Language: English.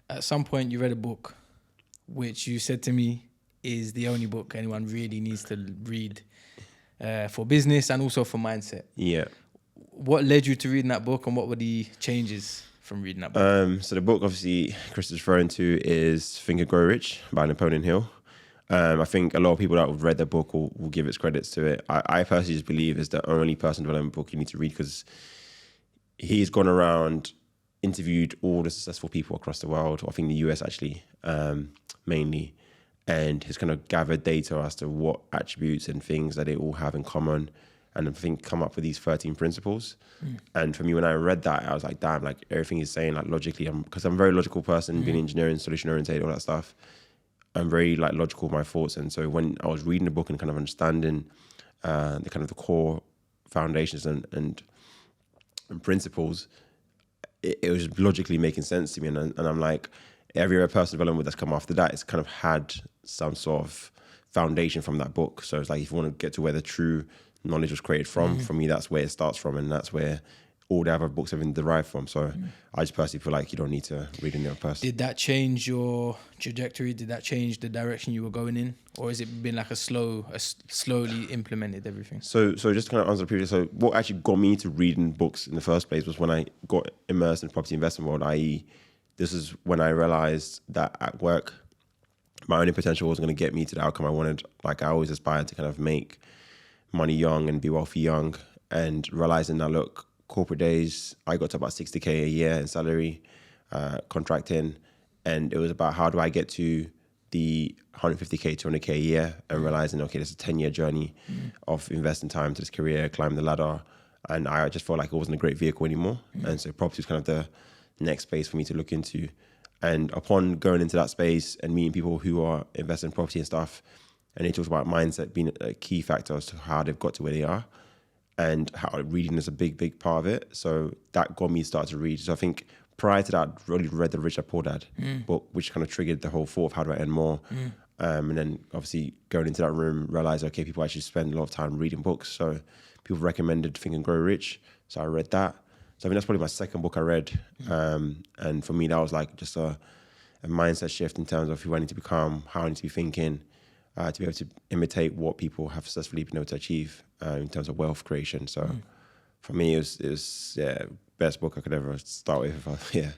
At some point, you read a book, which you said to me is the only book anyone really needs to read for business and also for mindset. Yeah. What led you to reading that book, and what were the changes from reading that book? So the book, obviously, Chris is referring to is Think and Grow Rich by Napoleon Hill. I think a lot of people that have read the book will give its credits to it. I personally just believe it's the only personal development book you need to read, because he's gone around, interviewed all the successful people across the world, I think the US actually, mainly, and has kind of gathered data as to what attributes and things that they all have in common, and I think come up with these 13 principles. And for me, when I read that, I was like, damn, like everything he's saying, like logically, because I'm a very logical person, being engineering, solution oriented, all that stuff. I'm very like logical with my thoughts. And so when I was reading the book and kind of understanding the kind of the core foundations and principles, it was logically making sense to me. And I'm like, every other personal development that's come after that, it's kind of had some sort of foundation from that book. So it's like, if you want to get to where the true knowledge was created from, for me, that's where it starts from. And that's where all the other books have been derived from. So I just personally feel like you don't need to read any other person. Did that change your trajectory? Did that change the direction you were going in? Or has it been like slowly implemented everything? So just to kind of answer the previous, so what actually got me to reading books in the first place was when I got immersed in the property investment world, i.e. this is when I realized that at work, my earning potential was going to get me to the outcome I wanted. Like I always aspired to kind of make money young and be wealthy young, and realizing that, look, corporate days, I got to about 60K a year in salary, contracting. And it was about, how do I get to the 150K, 200K a year, and realizing, okay, this is a 10-year journey of investing time to this career, climbing the ladder. And I just felt like it wasn't a great vehicle anymore. And so property was kind of the next space for me to look into. And upon going into that space and meeting people who are investing in property and stuff, and they talked about mindset being a key factor as to how they've got to where they are, and how reading is a big, big part of it. So that got me started to read. So I think prior to that, I really read the Rich Dad Poor Dad book, which kind of triggered the whole thought of how do I earn more. And then obviously going into that room, realized, okay, people actually spend a lot of time reading books. So people recommended Think and Grow Rich. So I read that. So I think that's probably my second book I read. And for me, that was like just a mindset shift in terms of who I need to become, how I need to be thinking, to be able to imitate what people have successfully been able to achieve in terms of wealth creation. So for me, it was best book I could ever start with. Yeah.